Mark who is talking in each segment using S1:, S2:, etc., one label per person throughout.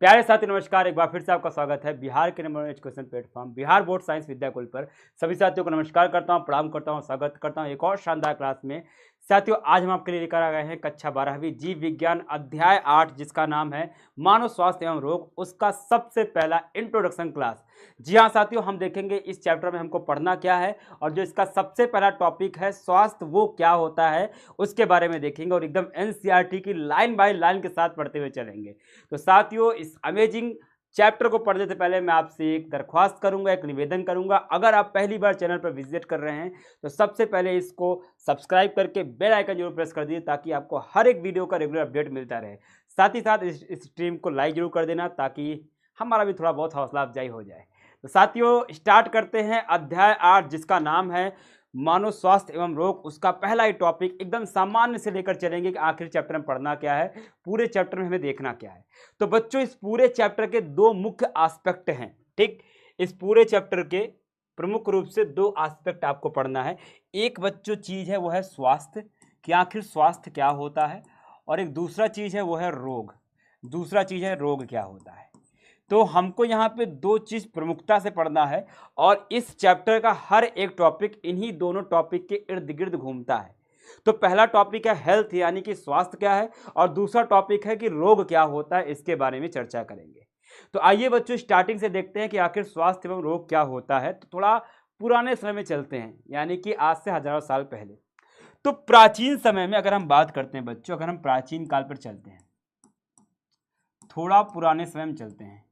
S1: प्यारे साथी नमस्कार। एक बार फिर से आपका स्वागत है बिहार के number 1 education platform Bihar board science Vidyakul पर। सभी साथियों को नमस्कार करता हूं, प्रणाम करता हूं, स्वागत करता हूं एक और शानदार क्लास में। साथियों, आज हम आपके लिए लेकर आ गए हैं कक्षा 12वीं जीव विज्ञान अध्याय 8, जिसका नाम है मानव स्वास्थ्य एवं रोग, उसका सबसे पहला इंट्रोडक्शन क्लास। जी हाँ साथियों, हम देखेंगे इस चैप्टर में हमको पढ़ना क्या है और जो इसका सबसे पहला टॉपिक है स्वास्थ्य, वो क्या होता है उसके बारे में देखेंगे और एकदम एनसीईआरटी की लाइन बाय लाइन के साथ पढ़ते हुए चलेंगे। तो साथियों, इस अमेजिंग चैप्टर को पढ़ने से पहले मैं आपसे एक दरख्वास्त करूंगा, एक निवेदन करूंगा। अगर आप पहली बार चैनल पर विजिट कर रहे हैं तो सबसे पहले इसको सब्सक्राइब करके बेल आइकन जरूर प्रेस कर दीजिए, ताकि आपको हर एक वीडियो का रेगुलर अपडेट मिलता रहे। साथ ही साथ इस स्ट्रीम को लाइक जरूर कर देना, ताकि हमारा भी थोड़ा बहुत हौसला अफजाई हो जाए। तो साथियों, स्टार्ट करते हैं अध्याय 8, जिसका नाम है मानव स्वास्थ्य एवं रोग। उसका पहला ही टॉपिक एकदम सामान्य से लेकर चलेंगे कि आखिर चैप्टर में पढ़ना क्या है, पूरे चैप्टर में हमें देखना क्या है। तो बच्चों, इस पूरे चैप्टर के दो मुख्य एस्पेक्ट हैं। ठीक, इस पूरे चैप्टर के प्रमुख रूप से दो एस्पेक्ट आपको पढ़ना है। एक बच्चों चीज है वो है स्वास्थ्य, कि आखिर स्वास्थ्य क्या होता है, और एक दूसरा चीज है वो है रोग। दूसरा चीज है रोग क्या होता है। तो हमको यहाँ पे दो चीज प्रमुखता से पढ़ना है और इस चैप्टर का हर एक टॉपिक इन्हीं दोनों टॉपिक के इर्द गिर्द घूमता है। तो पहला टॉपिक है हेल्थ, यानी कि स्वास्थ्य क्या है, और दूसरा टॉपिक है कि रोग क्या होता है, इसके बारे में चर्चा करेंगे। तो आइए बच्चों, स्टार्टिंग से देखते हैं कि आखिर स्वास्थ्य एवं रोग क्या होता है। तो थोड़ा पुराने समय में चलते हैं, यानी कि आज से हजारों साल पहले। तो प्राचीन समय में अगर हम बात करते हैं बच्चों, अगर हम प्राचीन काल पर चलते हैं, थोड़ा पुराने समय में चलते हैं,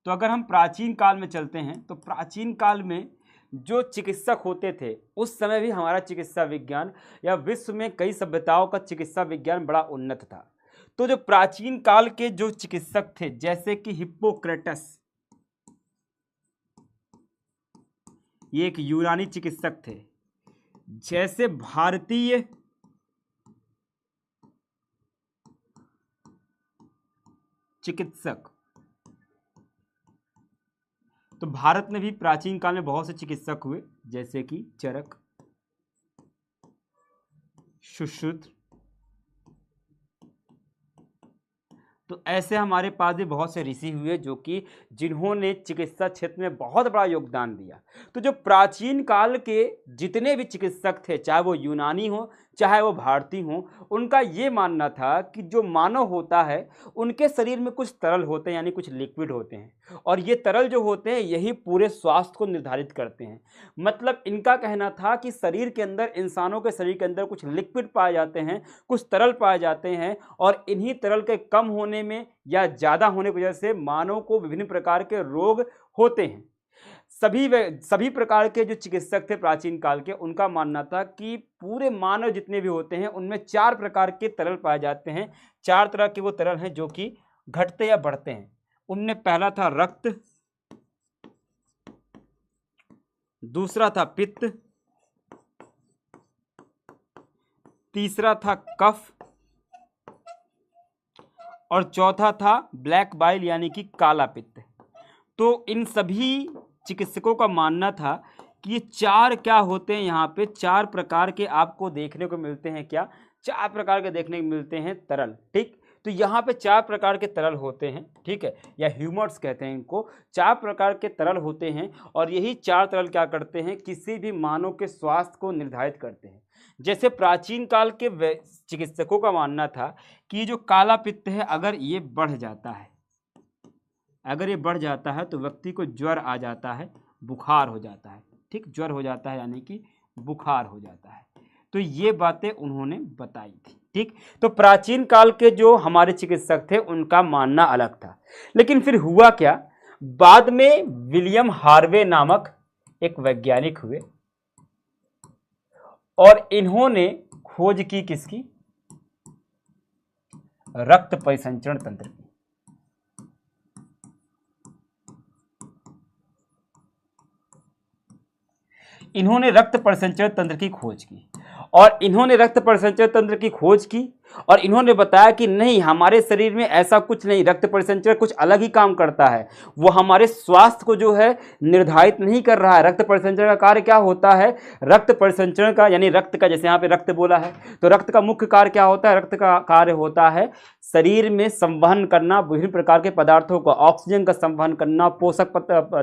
S1: तो अगर हम प्राचीन काल में चलते हैं तो प्राचीन काल में जो चिकित्सक होते थे, उस समय भी हमारा चिकित्सा विज्ञान या विश्व में कई सभ्यताओं का चिकित्सा विज्ञान बड़ा उन्नत था। तो जो प्राचीन काल के जो चिकित्सक थे, जैसे कि हिप्पोक्रेटस, ये एक यूनानी चिकित्सक थे। जैसे भारतीय चिकित्सक, तो भारत में भी प्राचीन काल में बहुत से चिकित्सक हुए, जैसे कि चरक, सुश्रुत। तो ऐसे हमारे पास भी बहुत से ऋषि हुए जो कि जिन्होंने चिकित्सा क्षेत्र में बहुत बड़ा योगदान दिया। तो जो प्राचीन काल के जितने भी चिकित्सक थे, चाहे वो यूनानी हो चाहे वो भारतीय हो, उनका ये मानना था कि जो मानव होता है उनके शरीर में कुछ तरल होते हैं, यानी कुछ लिक्विड होते हैं, और ये तरल जो होते हैं यही पूरे स्वास्थ्य को निर्धारित करते हैं। मतलब इनका कहना था कि शरीर के अंदर, इंसानों के शरीर के अंदर कुछ लिक्विड पाए जाते हैं, कुछ तरल पाए जाते हैं, और इन्हीं तरल के कम होने में या ज़्यादा होने की वजह से मानव को विभिन्न प्रकार के रोग होते हैं। सभी प्रकार के जो चिकित्सक थे प्राचीन काल के, उनका मानना था कि पूरे मानव जितने भी होते हैं उनमें 4 प्रकार के तरल पाए जाते हैं। 4 तरह के वो तरल हैं जो कि घटते या बढ़ते हैं। उनमें पहला था रक्त, दूसरा था पित्त, तीसरा था कफ, और चौथा था ब्लैक बाइल, यानी कि काला पित्त। तो इन सभी चिकित्सकों का मानना था कि ये 4 क्या होते हैं, यहाँ पे 4 प्रकार के आपको देखने को मिलते हैं। क्या 4 प्रकार के देखने को मिलते हैं तरल। ठीक, तो यहाँ पे 4 प्रकार के तरल होते हैं, ठीक है, या ह्यूमर्स कहते हैं इनको। 4 प्रकार के तरल होते हैं, और यही 4 तरल क्या करते हैं, किसी भी मानव के स्वास्थ्य को निर्धारित करते हैं। जैसे प्राचीन काल के चिकित्सकों का मानना था कि जो काला पित्त है, अगर ये बढ़ जाता है, अगर ये बढ़ जाता है तो व्यक्ति को ज्वर आ जाता है, बुखार हो जाता है। ठीक, ज्वर हो जाता है यानी कि बुखार हो जाता है। तो ये बातें उन्होंने बताई थी। ठीक, तो प्राचीन काल के जो हमारे चिकित्सक थे उनका मानना अलग था। लेकिन फिर हुआ क्या, बाद में विलियम हार्वे नामक एक वैज्ञानिक हुए, और इन्होंने खोज की किसकी, रक्त परिसंचरण तंत्र की। इन्होंने रक्त परिसंचरण तंत्र की खोज की, और इन्होंने रक्त परिसंचरण तंत्र की खोज की और इन्होंने बताया कि नहीं, हमारे शरीर में ऐसा कुछ नहीं, रक्त परिसंचरण कुछ अलग ही काम करता है। वो हमारे स्वास्थ्य को जो है निर्धारित नहीं कर रहा है। रक्त परिसंचरण का कार्य क्या होता है? रक्त परिसंचरण का यानी रक्त का, जैसे यहाँ पे रक्त बोला है, तो रक्त का मुख्य कार्य क्या होता है? रक्त का कार्य होता है शरीर में संवहन करना विभिन्न प्रकार के पदार्थों का, ऑक्सीजन का संवहन करना, पोषक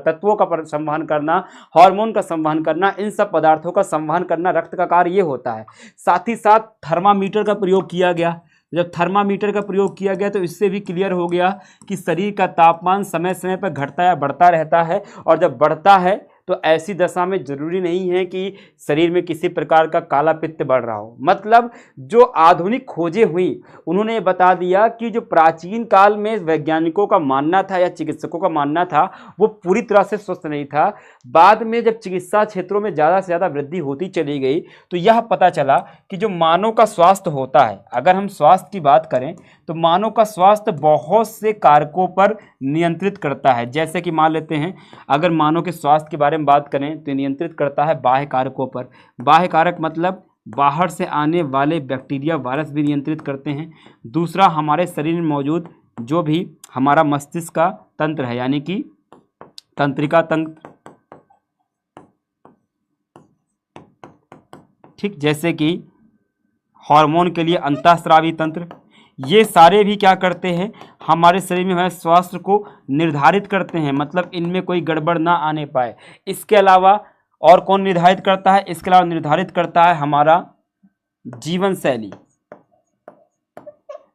S1: तत्वों का संवहन करना, हार्मोन का संवहन करना, इन सब पदार्थों का संवहन करना रक्त का कार्य ये होता है। साथ ही साथ थर्मामीटर का प्रयोग किया गया। जब थर्मामीटर का प्रयोग किया गया तो इससे भी क्लियर हो गया कि शरीर का तापमान समय समय पर घटता या बढ़ता रहता है, और जब बढ़ता है तो ऐसी दशा में जरूरी नहीं है कि शरीर में किसी प्रकार का काला पित्त बढ़ रहा हो। मतलब जो आधुनिक खोजें हुई उन्होंने बता दिया कि जो प्राचीन काल में वैज्ञानिकों का मानना था या चिकित्सकों का मानना था वो पूरी तरह से स्वस्थ नहीं था। बाद में जब चिकित्सा क्षेत्रों में ज़्यादा से ज़्यादा वृद्धि होती चली गई तो यह पता चला कि जो मानव का स्वास्थ्य होता है, अगर हम स्वास्थ्य की बात करें तो मानव का स्वास्थ्य बहुत से कारकों पर नियंत्रित करता है। जैसे कि मान लेते हैं, अगर मानव के स्वास्थ्य के बारे में बात करें तो नियंत्रित करता है बाह्य कारकों पर। बाह्य कारक मतलब बाहर से आने वाले बैक्टीरिया, वायरस भी नियंत्रित करते हैं। दूसरा, हमारे शरीर में मौजूद जो भी हमारा मस्तिष्क का तंत्र है, यानी कि तंत्रिका तंत्र, ठीक, जैसे कि हार्मोन के लिए अंतःस्रावी तंत्र, ये सारे भी क्या करते हैं? हमारे शरीर में हमारे स्वास्थ्य को निर्धारित करते हैं, मतलब इनमें कोई गड़बड़ ना आने पाए। इसके अलावा और कौन निर्धारित करता है? इसके अलावा निर्धारित करता है हमारा जीवन शैली।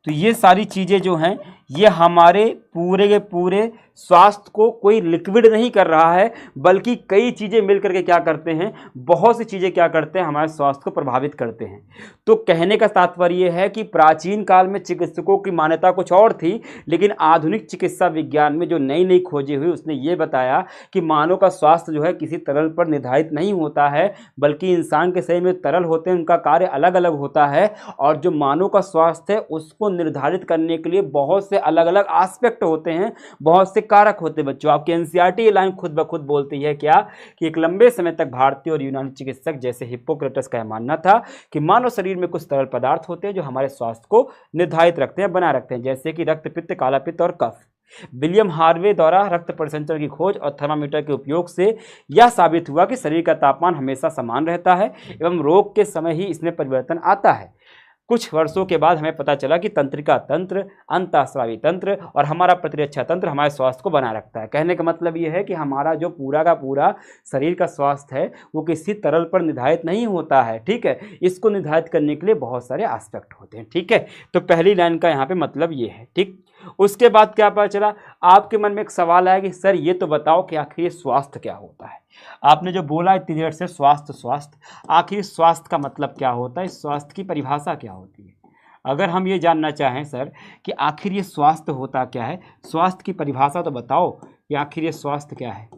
S1: तो ये सारी चीज़ें जो हैं ये हमारे पूरे के पूरे स्वास्थ्य को कोई लिक्विड नहीं कर रहा है, बल्कि कई चीज़ें मिलकर के क्या करते हैं, बहुत सी चीज़ें क्या करते हैं, हमारे स्वास्थ्य को प्रभावित करते हैं। तो कहने का तात्पर्य है कि प्राचीन काल में चिकित्सकों की मान्यता कुछ और थी, लेकिन आधुनिक चिकित्सा विज्ञान में जो नई नई खोजें हुई उसने ये बताया कि मानव का स्वास्थ्य जो है किसी तरल पर निर्धारित नहीं होता है, बल्कि इंसान के शरीर में तरल होते हैं, उनका कार्य अलग अलग होता है। और जो मानव का स्वास्थ्य है उसको निर्धारित करने के लिए बहुत से अलग अलग एस्पेक्ट होते हैं, बहुत से कारक होते हैं। बच्चों, आपके एनसीईआरटी लाइन खुद ब खुद बोलती है क्या कि एक लंबे समय तक भारतीय और यूनानी चिकित्सक जैसे हिप्पोक्रेटस का मानना था कि मानव शरीर में कुछ तरल पदार्थ होते हैं जो हमारे स्वास्थ्य को निर्धारित रखते हैं, बनाए रखते हैं, जैसे कि रक्त, पित्त, काला पित्त और कफ। विलियम हार्वे द्वारा रक्त परिसंचरण की खोज और थर्मामीटर के उपयोग से यह साबित हुआ कि शरीर का तापमान हमेशा समान रहता है एवं रोग के समय ही इसमें परिवर्तन आता है। कुछ वर्षों के बाद हमें पता चला कि तंत्रिका तंत्र, अंतःस्रावी तंत्र और हमारा प्रतिरक्षा तंत्र हमारे स्वास्थ्य को बनाए रखता है। कहने का मतलब ये है कि हमारा जो पूरा का पूरा शरीर का स्वास्थ्य है वो किसी तरल पर निर्धारित नहीं होता है, ठीक है। इसको निर्धारित करने के लिए बहुत सारे एस्पेक्ट होते हैं, ठीक है। तो पहली लाइन का यहाँ पे मतलब ये है, ठीक। उसके बाद क्या पता चला, आपके मन में एक सवाल आया कि सर ये तो बताओ कि आखिर ये स्वास्थ्य क्या होता है। आपने जो बोला इतनी देर से स्वास्थ्य स्वास्थ्य, आखिर स्वास्थ्य का मतलब क्या होता है, स्वास्थ्य की परिभाषा क्या होती है। अगर हम ये जानना चाहें सर कि आखिर ये स्वास्थ्य होता क्या है, स्वास्थ्य की परिभाषा तो बताओ कि आखिर ये स्वास्थ्य क्या है,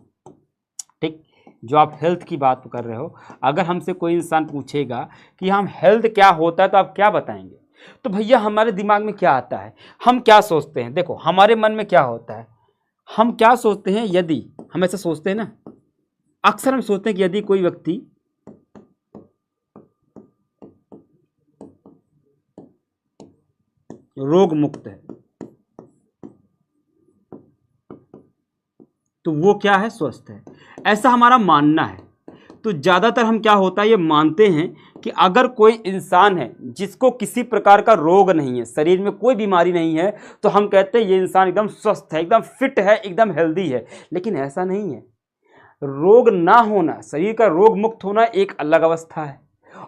S1: ठीक। जो आप हेल्थ की बात कर रहे हो, अगर हमसे कोई इंसान पूछेगा कि हम हेल्थ क्या होता है तो आप क्या बताएंगे? तो भैया हमारे दिमाग में क्या आता है, हम क्या सोचते हैं, देखो हमारे मन में क्या होता है, हम क्या सोचते हैं, यदि हम ऐसा सोचते हैं ना, अक्सर हम सोचते हैं कि यदि कोई व्यक्ति रोग मुक्त है तो वो क्या है, स्वस्थ है, ऐसा हमारा मानना है। तो ज़्यादातर हम क्या होता है ये मानते हैं कि अगर कोई इंसान है जिसको किसी प्रकार का रोग नहीं है, शरीर में कोई बीमारी नहीं है, तो हम कहते हैं ये इंसान एकदम स्वस्थ है, एकदम फिट है, एकदम हेल्दी है। लेकिन ऐसा नहीं है। रोग ना होना, शरीर का रोग मुक्त होना एक अलग अवस्था है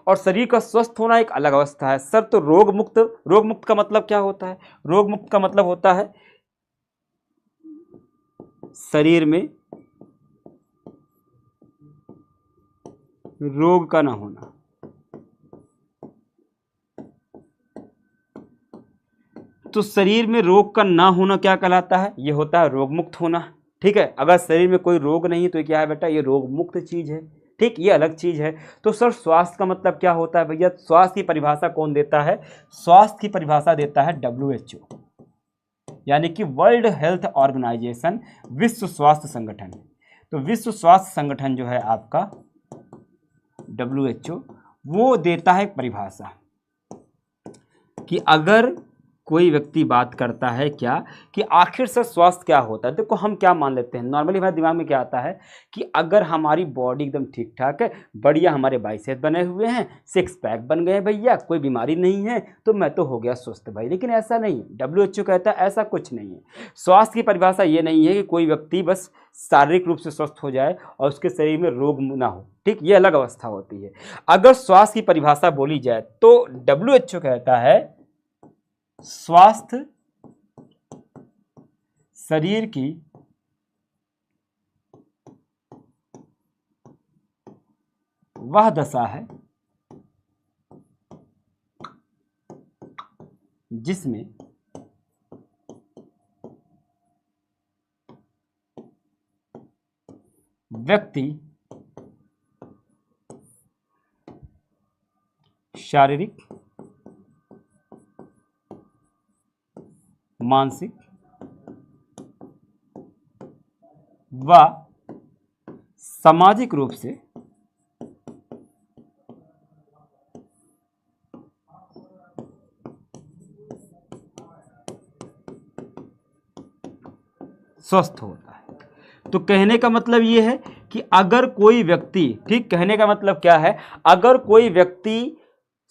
S1: और शरीर का स्वस्थ होना एक अलग अवस्था है सर। तो रोग मुक्त का मतलब क्या होता है? रोग मुक्त का मतलब होता है शरीर में रोग का ना होना। तो शरीर में रोग का ना होना क्या कहलाता है? ये होता है रोग मुक्त होना, ठीक है। अगर शरीर में कोई रोग नहीं है तो क्या है बेटा, ये रोग मुक्त चीज़ है, ठीक, ये अलग चीज़ है। तो सर स्वास्थ्य का मतलब क्या होता है भैया? स्वास्थ्य की परिभाषा कौन देता है? स्वास्थ्य की परिभाषा देता है WHO, यानी कि वर्ल्ड हेल्थ ऑर्गेनाइजेशन, विश्व स्वास्थ्य संगठन। तो विश्व स्वास्थ्य संगठन जो है आपका WHO, वो देता है परिभाषा। कि अगर कोई व्यक्ति बात करता है क्या कि आखिर से स्वास्थ्य क्या होता है। देखो हम क्या मान लेते हैं, नॉर्मली हमारे दिमाग में क्या आता है कि अगर हमारी बॉडी एकदम ठीक ठाक है, बढ़िया, हमारे बाइसेप बने हुए हैं, सिक्स पैक बन गए भैया, कोई बीमारी नहीं है, तो मैं तो हो गया स्वस्थ भाई। लेकिन ऐसा नहीं है, WHO कहता है ऐसा कुछ नहीं है। स्वास्थ्य की परिभाषा ये नहीं है कि कोई व्यक्ति बस शारीरिक रूप से स्वस्थ हो जाए और उसके शरीर में रोग ना हो, ठीक, ये अलग अवस्था होती है। अगर स्वास्थ्य की परिभाषा बोली जाए तो WHO कहता है स्वास्थ्य शरीर की वह दशा है जिसमें व्यक्ति शारीरिक, मानसिक व सामाजिक रूप से स्वस्थ होता है। तो कहने का मतलब ये है कि अगर कोई व्यक्ति, ठीक, कहने का मतलब क्या है, अगर कोई व्यक्ति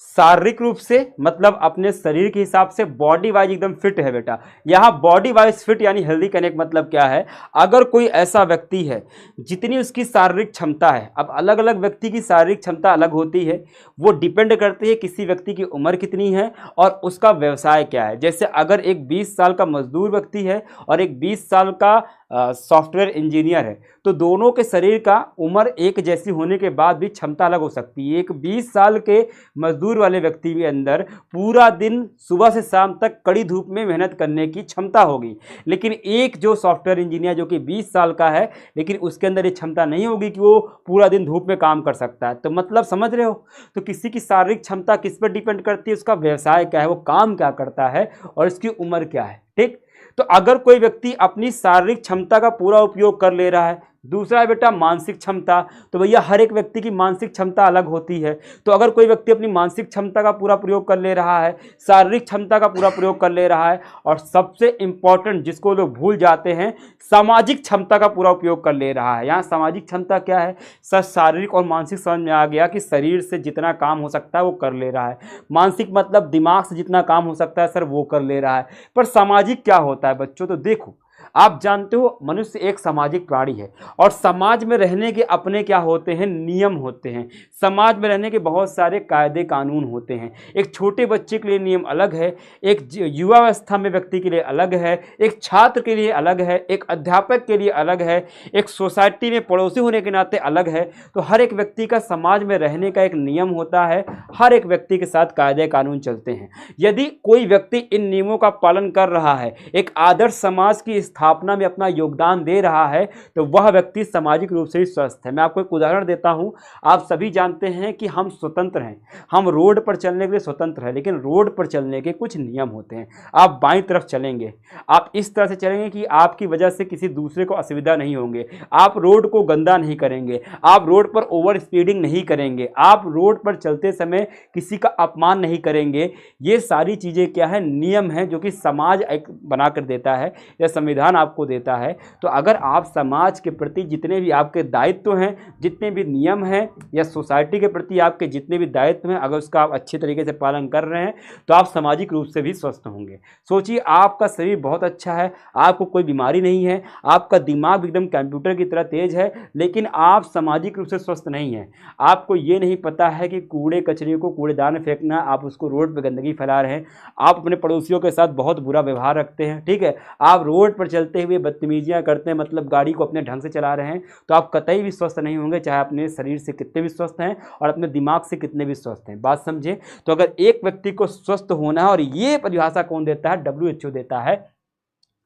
S1: शारीरिक रूप से मतलब अपने शरीर के हिसाब से बॉडी वाइज एकदम फिट है बेटा, यहाँ बॉडी वाइज फिट यानी हेल्दी कहने का मतलब क्या है, अगर कोई ऐसा व्यक्ति है जितनी उसकी शारीरिक क्षमता है, अब अलग अलग व्यक्ति की शारीरिक क्षमता अलग होती है, वो डिपेंड करती है किसी व्यक्ति की उम्र कितनी है और उसका व्यवसाय क्या है। जैसे अगर एक 20 साल का मजदूर व्यक्ति है और एक 20 साल का सॉफ्टवेयर इंजीनियर है, तो दोनों के शरीर का उम्र एक जैसी होने के बाद भी क्षमता अलग हो सकती है। एक 20 साल के मजदूर वाले व्यक्ति के अंदर पूरा दिन सुबह से शाम तक कड़ी धूप में मेहनत करने की क्षमता होगी, लेकिन एक जो सॉफ्टवेयर इंजीनियर जो कि 20 साल का है, लेकिन उसके अंदर ये क्षमता नहीं होगी कि वो पूरा दिन धूप में काम कर सकता है। तो मतलब समझ रहे हो, तो किसी की शारीरिक क्षमता किस पर डिपेंड करती है, उसका व्यवसाय क्या है, वो काम क्या करता है और उसकी उम्र क्या है, ठीक। तो अगर कोई व्यक्ति अपनी शारीरिक क्षमता का पूरा उपयोग कर ले रहा है, दूसरा है बेटा मानसिक क्षमता, तो भैया हर एक व्यक्ति की मानसिक क्षमता अलग होती है। तो अगर कोई व्यक्ति अपनी मानसिक क्षमता का पूरा प्रयोग कर ले रहा है, शारीरिक क्षमता का पूरा प्रयोग कर ले रहा है, और सबसे इंपॉर्टेंट जिसको लोग भूल जाते हैं, सामाजिक क्षमता का पूरा उपयोग कर ले रहा है। यहाँ सामाजिक क्षमता क्या है सर, शारीरिक और मानसिक समझ में आ गया कि शरीर से जितना काम हो सकता है वो कर ले रहा है, मानसिक मतलब दिमाग से जितना काम हो सकता है सर वो कर ले रहा है। पर सामाजिक क्या होता है बच्चों, तो देखो आप जानते हो मनुष्य एक सामाजिक प्राणी है और समाज में रहने के अपने क्या होते हैं, नियम होते हैं। समाज में रहने के बहुत सारे कायदे कानून होते हैं। एक छोटे बच्चे के लिए नियम अलग है, एक युवावस्था में व्यक्ति के लिए अलग है, एक छात्र के लिए अलग है, एक अध्यापक के लिए अलग है, एक सोसाइटी में पड़ोसी होने के नाते अलग है। तो हर एक व्यक्ति का समाज में रहने का एक नियम होता है, हर एक व्यक्ति के साथ कायदे कानून चलते हैं। यदि कोई व्यक्ति इन नियमों का पालन कर रहा है, एक आदर्श समाज की स्थापना में अपना योगदान दे रहा है, तो वह व्यक्ति सामाजिक रूप से ही स्वस्थ है। मैं आपको एक उदाहरण देता हूं, आप सभी जानते हैं कि हम स्वतंत्र हैं, हम रोड पर चलने के लिए स्वतंत्र हैं, लेकिन रोड पर चलने के कुछ नियम होते हैं। आप बाईं तरफ चलेंगे, आप इस तरह से चलेंगे कि आपकी वजह से किसी दूसरे को असुविधा नहीं होंगे, आप रोड को गंदा नहीं करेंगे, आप रोड पर ओवर स्पीडिंग नहीं करेंगे, आप रोड पर चलते समय किसी का अपमान नहीं करेंगे। ये सारी चीज़ें क्या है, नियम हैं जो कि समाज एक बना कर देता है या संविधान आपको देता है। तो अगर आप समाज के प्रति जितने भी आपके दायित्व हैं, जितने भी नियम हैं, या सोसाइटी के प्रति आपके जितने भी दायित्व हैं, अगर उसका आप अच्छे तरीके से पालन कर रहे हैं तो आप सामाजिक रूप से भी स्वस्थ होंगे। सोचिए आपका शरीर बहुत अच्छा है, आपको कोई बीमारी नहीं है, आपका दिमाग एकदम कंप्यूटर की तरह तेज है, लेकिन आप सामाजिक रूप से स्वस्थ नहीं हैं। आपको ये नहीं पता है कि कूड़े कचरे को कूड़ेदान में फेंकना, आप उसको रोड पर गंदगी फैला रहे हैं, आप अपने पड़ोसियों के साथ बहुत बुरा व्यवहार रखते हैं, ठीक है, आप रोड पर चलते हुए बदतमीजियां करते हैं, मतलब गाड़ी को अपने ढंग से चला रहे हैं, तो आप कतई भी स्वस्थ नहीं होंगे, चाहे अपने शरीर से कितने भी स्वस्थ हैं और अपने दिमाग से कितने भी स्वस्थ हैं। बात समझे। तो अगर एक व्यक्ति को स्वस्थ होना है, और ये परिभाषा कौन देता है, WHO देता है,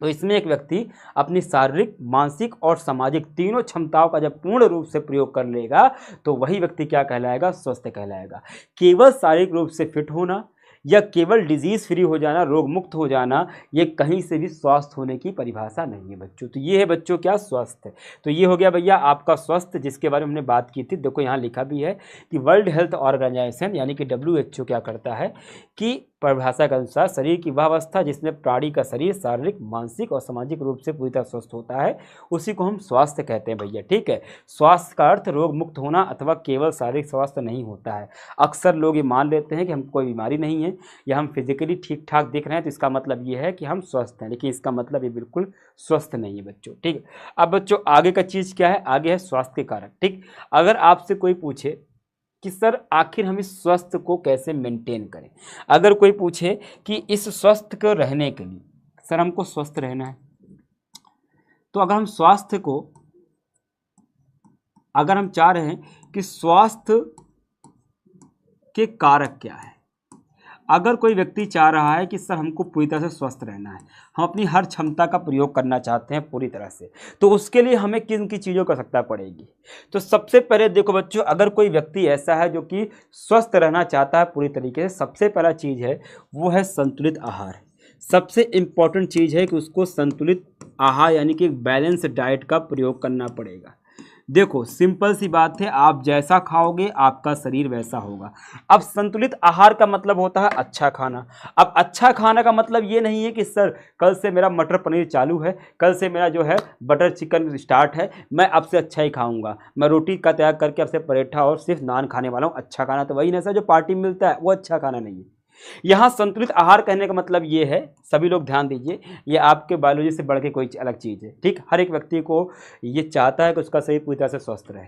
S1: तो इसमें एक व्यक्ति अपनी शारीरिक, मानसिक और सामाजिक तीनों क्षमताओं का जब पूर्ण रूप से प्रयोग कर लेगा तो वही व्यक्ति क्या कहलाएगा, स्वस्थ कहलाएगा। केवल शारीरिक रूप से फिट होना या केवल डिजीज फ्री हो जाना, रोग मुक्त हो जाना, ये कहीं से भी स्वस्थ होने की परिभाषा नहीं है बच्चों। तो ये है बच्चों क्या, स्वस्थ है। तो ये हो गया भैया आपका स्वस्थ, जिसके बारे में हमने बात की थी। देखो यहाँ लिखा भी है कि वर्ल्ड हेल्थ ऑर्गेनाइजेशन यानी कि WHO क्या करता है कि परिभाषा के अनुसार शरीर की वह अवस्था जिसमें प्राणी का शरीर शारीरिक, मानसिक और सामाजिक रूप से पूरी तरह स्वस्थ होता है, उसी को हम स्वास्थ्य कहते हैं भैया। ठीक है, स्वास्थ्य का अर्थ रोग मुक्त होना अथवा केवल शारीरिक स्वास्थ्य नहीं होता है। अक्सर लोग ये मान लेते हैं कि हमको कोई बीमारी नहीं है या हम फिजिकली ठीक ठाक दिख रहे हैं तो इसका मतलब ये है कि हम स्वस्थ हैं, लेकिन इसका मतलब ये बिल्कुल स्वस्थ नहीं है बच्चों। ठीक है, अब बच्चों आगे का चीज़ क्या है, आगे है स्वास्थ्य के कारक। ठीक, अगर आपसे कोई पूछे कि सर आखिर हम इस स्वस्थ को कैसे मेंटेन करें, अगर कोई पूछे कि इस स्वस्थ को रहने के लिए सर हमको स्वस्थ रहना है, तो अगर हम स्वास्थ्य को, अगर हम चाह रहे हैं कि स्वास्थ्य के कारक क्या है, अगर कोई व्यक्ति चाह रहा है कि सर हमको पूरी तरह से स्वस्थ रहना है, हम अपनी हर क्षमता का प्रयोग करना चाहते हैं पूरी तरह से, तो उसके लिए हमें किन की चीज़ों की आवश्यकता पड़ेगी। तो सबसे पहले देखो बच्चों, अगर कोई व्यक्ति ऐसा है जो कि स्वस्थ रहना चाहता है पूरी तरीके से, सबसे पहला चीज़ है वो है संतुलित आहार। सबसे इम्पॉर्टेंट चीज़ है कि उसको संतुलित आहार यानी कि एक बैलेंस डाइट का प्रयोग करना पड़ेगा। देखो सिंपल सी बात है, आप जैसा खाओगे आपका शरीर वैसा होगा। अब संतुलित आहार का मतलब होता है अच्छा खाना। अब अच्छा खाना का मतलब ये नहीं है कि सर कल से मेरा मटर पनीर चालू है, कल से मेरा जो है बटर चिकन स्टार्ट है, मैं अब से अच्छा ही खाऊंगा, मैं रोटी का त्याग करके अब से पराठा और सिर्फ नान खाने वाला हूँ। अच्छा खाना तो वही ना सर जो पार्टी में मिलता है, वो अच्छा खाना नहीं है। यहाँ संतुलित आहार कहने का मतलब ये है, सभी लोग ध्यान दीजिए, ये आपके बायोलॉजी से बढ़ के कोई अलग चीज़ है। ठीक, हर एक व्यक्ति को ये चाहता है कि उसका शरीर पूरी तरह से स्वस्थ रहे,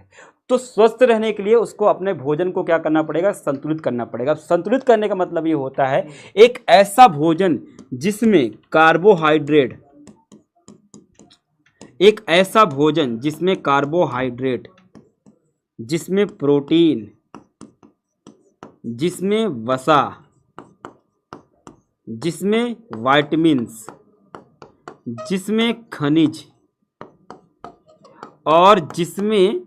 S1: तो स्वस्थ रहने के लिए उसको अपने भोजन को क्या करना पड़ेगा, संतुलित करना पड़ेगा। संतुलित करने का मतलब ये होता है एक ऐसा भोजन जिसमें कार्बोहाइड्रेट, एक ऐसा भोजन जिसमें कार्बोहाइड्रेट, जिसमें प्रोटीन, जिसमें वसा, जिसमें विटामिन्स, जिसमें खनिज और जिसमें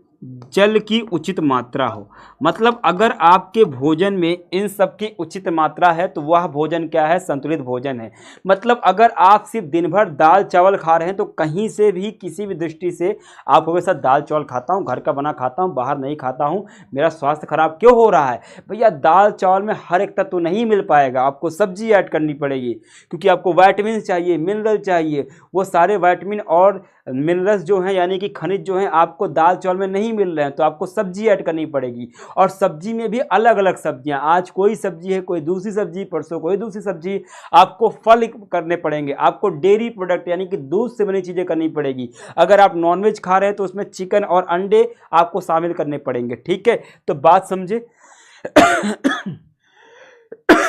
S1: जल की उचित मात्रा हो। मतलब अगर आपके भोजन में इन सब की उचित मात्रा है तो वह भोजन क्या है, संतुलित भोजन है। मतलब अगर आप सिर्फ दिन भर दाल चावल खा रहे हैं तो कहीं से भी किसी भी दृष्टि से आप कहोगे सर दाल चावल खाता हूँ, घर का बना खाता हूँ, बाहर नहीं खाता हूँ, मेरा स्वास्थ्य खराब क्यों हो रहा है। भैया दाल चावल में हर एक तत्व नहीं मिल पाएगा, आपको सब्जी ऐड करनी पड़ेगी, क्योंकि आपको विटामिन चाहिए, मिनरल चाहिए। वो सारे विटामिन और मिनरल्स जो हैं यानी कि खनिज जो हैं आपको दाल चावल में नहीं मिल रहे हैं, तो आपको सब्जी ऐड करनी पड़ेगी। और सब्जी में भी अलग अलग सब्जियां, आज कोई सब्जी है, कोई दूसरी सब्जी, परसों कोई दूसरी सब्जी। आपको फल करने पड़ेंगे, आपको डेयरी प्रोडक्ट यानी कि दूध से बनी चीज़ें करनी पड़ेगी। अगर आप नॉनवेज खा रहे हैं तो उसमें चिकन और अंडे आपको शामिल करने पड़ेंगे। ठीक है, तो बात समझे।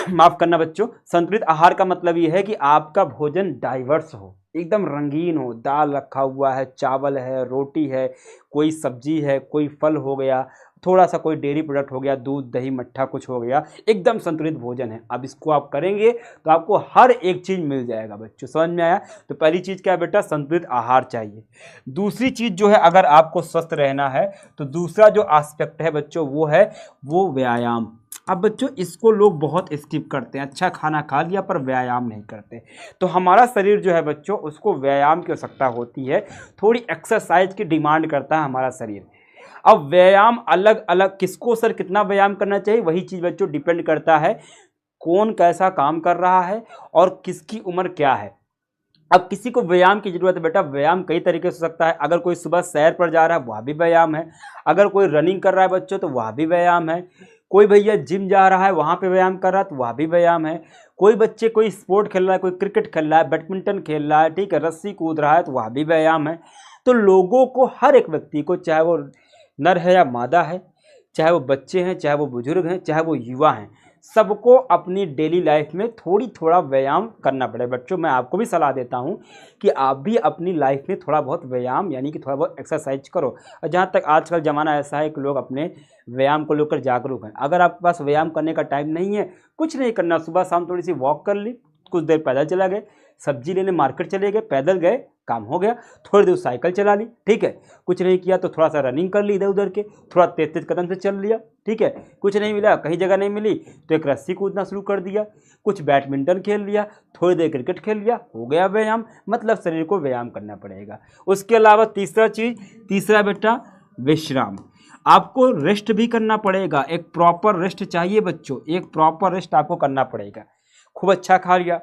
S1: माफ करना बच्चों, संतुलित आहार का मतलब यह है कि आपका भोजन डाइवर्स हो, एकदम रंगीन हो। दाल रखा हुआ है, चावल है, रोटी है, कोई सब्जी है, कोई फल हो गया, थोड़ा सा कोई डेयरी प्रोडक्ट हो गया, दूध दही मट्ठा कुछ हो गया, एकदम संतुलित भोजन है। अब इसको आप करेंगे तो आपको हर एक चीज़ मिल जाएगा बच्चों, समझ में आया। तो पहली चीज़ क्या है बेटा, संतुलित आहार चाहिए। दूसरी चीज़ जो है, अगर आपको स्वस्थ रहना है तो दूसरा जो एस्पेक्ट है बच्चों वो है वो व्यायाम। अब बच्चों इसको लोग बहुत स्किप करते हैं, अच्छा खाना खा लिया पर व्यायाम नहीं करते। तो हमारा शरीर जो है बच्चों उसको व्यायाम की आवश्यकता होती है, थोड़ी एक्सरसाइज की डिमांड करता है हमारा शरीर। अब व्यायाम अलग अलग, किसको सर कितना व्यायाम करना चाहिए, वही चीज़ बच्चों डिपेंड करता है कौन कैसा काम कर रहा है और किसकी उम्र क्या है। अब किसी को व्यायाम की जरूरत है बेटा, व्यायाम कई तरीके से हो सकता है। अगर कोई सुबह सैर पर जा रहा है वह भी व्यायाम है, अगर कोई रनिंग कर रहा है बच्चों तो वह भी व्यायाम है, कोई भैया जिम जा रहा है वहाँ पे व्यायाम कर रहा है तो वह भी व्यायाम है, कोई बच्चे कोई स्पोर्ट खेल रहा है, कोई क्रिकेट खेल रहा है, बैडमिंटन खेल रहा है, ठीक है, रस्सी कूद रहा है तो वह भी व्यायाम है। तो लोगों को, हर एक व्यक्ति को, चाहे वो नर है या मादा है, चाहे वो बच्चे हैं, चाहे वो बुजुर्ग हैं, चाहे वो युवा हैं, सबको अपनी डेली लाइफ में थोड़ा व्यायाम करना पड़े। बच्चों मैं आपको भी सलाह देता हूं कि आप भी अपनी लाइफ में थोड़ा बहुत व्यायाम यानी कि थोड़ा बहुत एक्सरसाइज करो। और जहां तक आजकल ज़माना ऐसा है कि लोग अपने व्यायाम को लेकर जागरूक हैं। अगर आपके पास व्यायाम करने का टाइम नहीं है, कुछ नहीं करना, सुबह शाम थोड़ी सी वॉक कर ली, कुछ देर पैदल चला गए, सब्जी लेने मार्केट चले गए, पैदल गए, काम हो गया, थोड़ी देर साइकिल चला ली, ठीक है, कुछ नहीं किया तो थोड़ा सा रनिंग कर ली इधर उधर के, थोड़ा तेज तेज कदम से चल लिया, ठीक है, कुछ नहीं मिला, कहीं जगह नहीं मिली तो एक रस्सी कूदना शुरू कर दिया, कुछ बैडमिंटन खेल लिया, थोड़ी देर क्रिकेट खेल लिया, हो गया व्यायाम। मतलब शरीर को व्यायाम करना पड़ेगा। उसके अलावा तीसरा बेटा विश्राम, आपको रेस्ट भी करना पड़ेगा। एक प्रॉपर रेस्ट चाहिए बच्चों, एक प्रॉपर रेस्ट आपको करना पड़ेगा। खूब अच्छा खा लिया,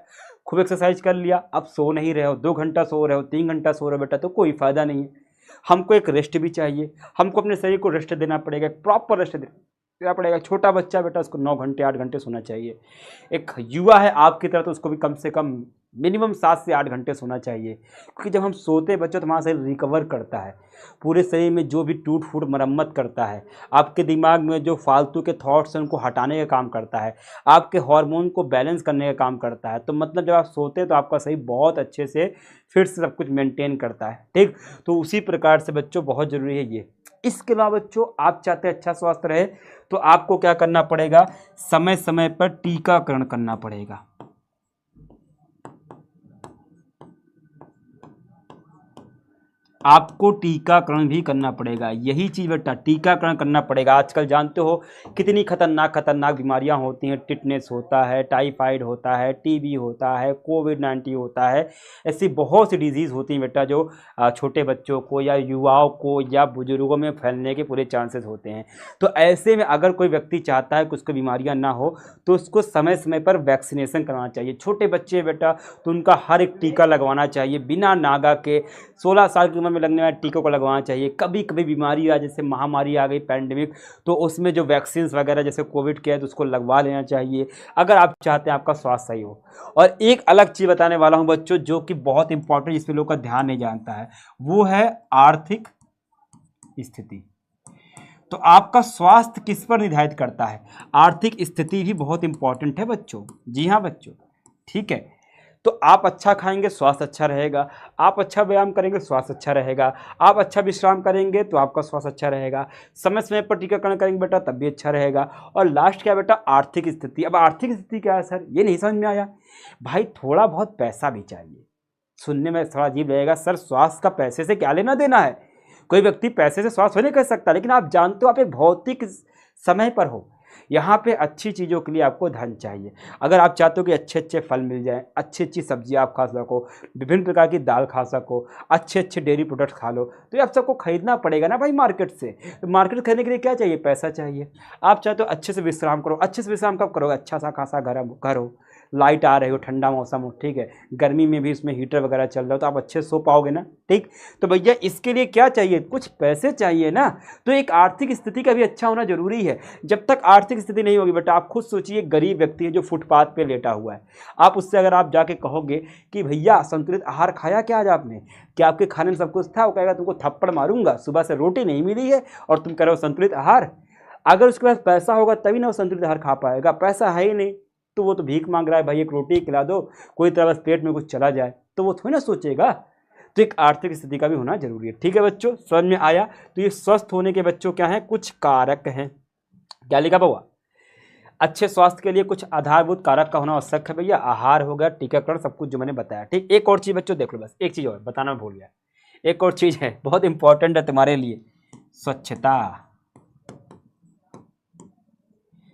S1: खूब एक्सरसाइज कर लिया, अब सो नहीं रहे हो, 2 घंटा सो रहे हो, 3 घंटा सो रहे हो बेटा, तो कोई फ़ायदा नहीं है। हमको एक रेस्ट भी चाहिए, हमको अपने शरीर को रेस्ट देना पड़ेगा, एक प्रॉपर रेस्ट देना पड़ेगा। छोटा बच्चा बेटा उसको 9 घंटे 8 घंटे सोना चाहिए। एक युवा है आपकी तरह तो उसको भी कम से कम मिनिमम 7 से 8 घंटे सोना चाहिए, क्योंकि जब हम सोते बच्चों तो हमारा शरीर रिकवर करता है, पूरे शरीर में जो भी टूट फूट मरम्मत करता है, आपके दिमाग में जो फालतू के थॉट्स हैं उनको हटाने का काम करता है, आपके हार्मोन को बैलेंस करने का काम करता है। तो मतलब जब आप सोते हैं तो आपका शरीर बहुत अच्छे से फिर से सब कुछ मेंटेन करता है, ठीक। तो उसी प्रकार से बच्चों बहुत ज़रूरी है ये। इसके अलावा बच्चों आप चाहते हैं अच्छा स्वास्थ्य रहे तो आपको क्या करना पड़ेगा, समय समय पर टीकाकरण करना पड़ेगा। आपको टीकाकरण भी करना पड़ेगा, यही चीज़ बेटा, टीकाकरण करना पड़ेगा। आजकल जानते हो कितनी खतरनाक बीमारियां होती हैं, टिटनेस होता है, टाइफाइड होता है, टीबी होता है, कोविड-19 होता है, ऐसी बहुत सी डिजीज़ होती हैं बेटा जो छोटे बच्चों को या युवाओं को या बुजुर्गों में फैलने के पूरे चांसेस होते हैं। तो ऐसे में अगर कोई व्यक्ति चाहता है कि उसको बीमारियाँ ना हो तो उसको समय समय पर वैक्सीनेशन करवाना चाहिए। छोटे बच्चे बेटा तो उनका हर एक टीका लगवाना चाहिए, बिना नागा के 16 साल की उम्र में लगने वाले टीकों को लगवाना चाहिए। कभी कभी बीमारी आ, जैसे महामारी आ गई पैंडेमिक, तो उसमें जो वैक्सीन वगैरह जैसे कोविड के है तो उसको लगवा लेना चाहिए, अगर आप चाहते हैं आपका स्वास्थ्य सही हो। और एक अलग चीज़ बताने वाला हूं बच्चों जो कि बहुत इंपॉर्टेंट, जिसमें लोग का ध्यान नहीं जानता है, वो है आर्थिक स्थिति। तो आपका स्वास्थ्य किस पर निर्धारित करता है, आर्थिक स्थिति भी बहुत इंपॉर्टेंट है बच्चों। जी हाँ बच्चों, ठीक है। तो आप अच्छा खाएंगे स्वास्थ्य अच्छा रहेगा, आप अच्छा व्यायाम करेंगे स्वास्थ्य अच्छा रहेगा, आप अच्छा विश्राम करेंगे तो आपका स्वास्थ्य अच्छा रहेगा, समय समय पर टीकाकरण करेंगे बेटा तब भी अच्छा रहेगा। और लास्ट क्या बेटा, आर्थिक स्थिति। अब आर्थिक स्थिति क्या है सर, ये नहीं समझ में आया भाई, थोड़ा बहुत पैसा भी चाहिए। सुनने में थोड़ा अजीब लगेगा, सर स्वास्थ्य का पैसे से क्या लेना देना है, कोई व्यक्ति पैसे से स्वास्थ्य नहीं कर सकता, लेकिन आप जानते हो आप एक भौतिक समय पर हो, यहाँ पे अच्छी चीज़ों के लिए आपको धन चाहिए। अगर आप चाहते हो कि अच्छे अच्छे फल मिल जाएं, अच्छी अच्छी सब्जियां आप खा सको, विभिन्न प्रकार की दाल खा सको, अच्छे अच्छे डेयरी प्रोडक्ट्स खा लो, तो ये आप सबको खरीदना पड़ेगा ना भाई मार्केट से। तो मार्केट खरीदने के लिए क्या चाहिए, पैसा चाहिए। आप चाहते हो अच्छे से विश्राम करो, अच्छे से विश्राम कब करोगे, अच्छा सा खासा घर हो, लाइट आ रही हो, ठंडा मौसम हो, ठीक है, गर्मी में भी इसमें हीटर वगैरह चल रहा हो तो आप अच्छे सो पाओगे ना, ठीक। तो भैया इसके लिए क्या चाहिए, कुछ पैसे चाहिए ना। तो एक आर्थिक स्थिति का भी अच्छा होना जरूरी है। जब तक आर्थिक स्थिति नहीं होगी बेटा, आप खुद सोचिए, गरीब व्यक्ति है जो फुटपाथ पे लेटा हुआ है, आप उससे अगर आप जाके कहोगे कि भैया संतुलित आहार खाया क्या आज आपने, क्या आपके खाने में सब कुछ था, वो कहेगा तुमको थप्पड़ मारूंगा, सुबह से रोटी नहीं मिली है और तुम कह रहे हो संतुलित आहार। अगर उसके पास पैसा होगा तभी ना वो संतुलित आहार खा पाएगा, पैसा है ही नहीं तो वो तो भीख मांग रहा है, भाई एक रोटी खिला दो, कोई तरह बस पेट में कुछ चला जाए, तो वो थोड़ी ना सोचेगा। तो एक आर्थिक स्थिति का भी होना जरूरी है, ठीक है बच्चों, समझ में आया। तो ये स्वस्थ होने के बच्चों क्या है, कुछ कारक हैं, क्या लिखा हुआ, अच्छे स्वास्थ्य के लिए कुछ आधारभूत कारक का होना आवश्यक है भैया, आहार हो गया, टीकाकरण, सब कुछ जो मैंने बताया, ठीक। एक और चीज बच्चों देख लो, बस एक चीज और बताना भूल गया, एक और चीज है बहुत इंपॉर्टेंट है तुम्हारे लिए, स्वच्छता।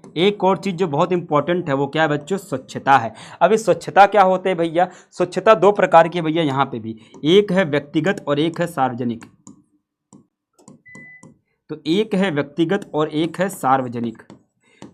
S1: एक और चीज जो बहुत इंपॉर्टेंट है वो क्या है बच्चों, स्वच्छता है। अब इस स्वच्छता क्या होते हैं भैया, स्वच्छता दो प्रकार की है भैया यहाँ पे भी, एक है व्यक्तिगत और एक है सार्वजनिक। तो एक है व्यक्तिगत और एक है सार्वजनिक,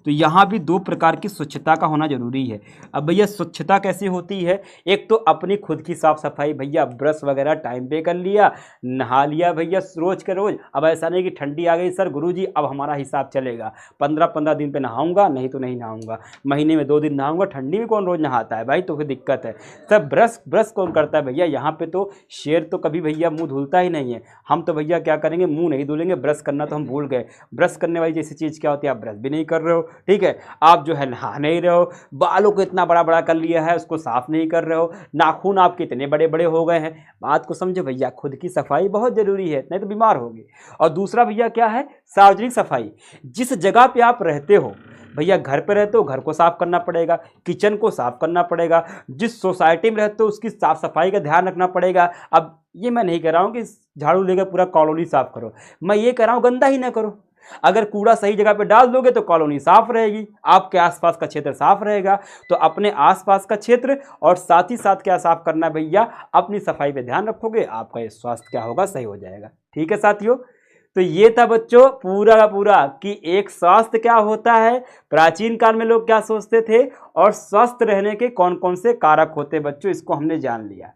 S1: तो यहाँ भी दो प्रकार की स्वच्छता का होना जरूरी है। अब भैया स्वच्छता कैसी होती है, एक तो अपनी खुद की साफ सफाई, भैया ब्रश वगैरह टाइम पे कर लिया, नहा लिया भैया रोज के रोज। अब ऐसा नहीं कि ठंडी आ गई सर गुरुजी अब हमारा हिसाब चलेगा, 15-15 दिन पे नहाऊंगा, नहीं तो नहीं नहाऊंगा, महीने में 2 दिन नहाऊंगा, ठंडी में कौन रोज नहाता है भाई, तो फिर दिक्कत है। सर ब्रश कौन करता है भैया, यहाँ पे तो शेर तो कभी भैया मुँह धुलता ही नहीं है, हम तो भैया क्या करेंगे, मुँह नहीं धुलेंगे, ब्रश करना तो हम भूल गए। ब्रश करने वाली जैसी चीज़ क्या होती है, आप ब्रश भी नहीं कर रहे हो, ठीक है, आप जो है नहा नहीं रहे हो, बालों को इतना बड़ा बड़ा कर लिया है उसको साफ नहीं कर रहे हो, नाखून आपके इतने बड़े बड़े हो गए हैं। बात को समझो भैया, खुद की सफाई बहुत जरूरी है, नहीं तो बीमार होगे। और दूसरा भैया क्या है, सार्वजनिक सफाई। जिस जगह पे आप रहते हो भैया, घर पे रहते हो घर को साफ करना पड़ेगा, किचन को साफ करना पड़ेगा, जिस सोसाइटी में रहते हो उसकी साफ सफाई का ध्यान रखना पड़ेगा। अब ये मैं नहीं कह रहा हूँ कि झाड़ू लेकर पूरा कॉलोनी साफ करो, मैं ये कह रहा हूँ गंदा ही ना करो। अगर कूड़ा सही जगह पे डाल दोगे तो कॉलोनी साफ रहेगी, आपके आसपास का क्षेत्र साफ रहेगा। तो अपने आसपास का क्षेत्र और साथ ही साथ क्या साफ करना भैया, अपनी सफाई पे ध्यान रखोगे, आपका ये स्वास्थ्य क्या होगा, सही हो जाएगा। ठीक है साथियों, तो ये था बच्चों पूरा का पूरा कि एक स्वास्थ्य क्या होता है, प्राचीन काल में लोग क्या सोचते थे, और स्वस्थ रहने के कौन कौन से कारक होते हैं बच्चों, इसको हमने जान लिया।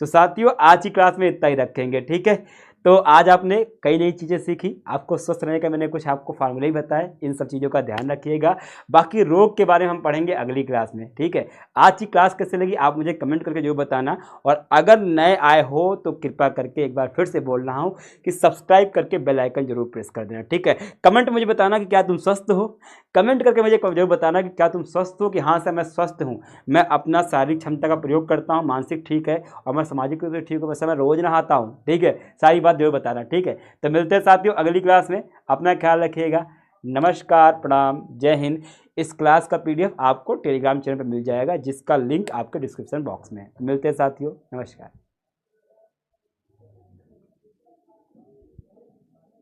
S1: तो साथियों आज की क्लास में इतना ही रखेंगे, ठीक है। तो आज आपने कई नई चीज़ें सीखी, आपको स्वस्थ रहने का मैंने कुछ आपको फार्मूले ही बताए, इन सब चीज़ों का ध्यान रखिएगा। बाकी रोग के बारे में हम पढ़ेंगे अगली क्लास में, ठीक है। आज की क्लास कैसे लगी आप मुझे कमेंट करके जरूर बताना, और अगर नए आए हो तो कृपया करके एक बार फिर से बोल रहा हूँ कि सब्सक्राइब करके बेल आइकन जरूर प्रेस कर देना, ठीक है। कमेंट मुझे बताना कि क्या तुम स्वस्थ हो, कमेंट करके मुझे जरूर बताना कि क्या तुम स्वस्थ हो, कि हाँ सर मैं स्वस्थ हूँ, मैं अपना शारीरिक क्षमता का प्रयोग करता हूँ, मानसिक ठीक है, और मैं सामाजिक रूप से ठीक हूँ, वैसे मैं रोज नहाता हूँ, ठीक है। सारी बात जरूर बताना, ठीक है। तो मिलते हैं साथियों अगली क्लास में, अपना ख्याल रखिएगा। नमस्कार, प्रणाम, जय हिंद। इस क्लास का PDF आपको टेलीग्राम चैनल पर मिल जाएगा, जिसका लिंक आपके डिस्क्रिप्शन बॉक्स में है। मिलते हैं साथियों, नमस्कार।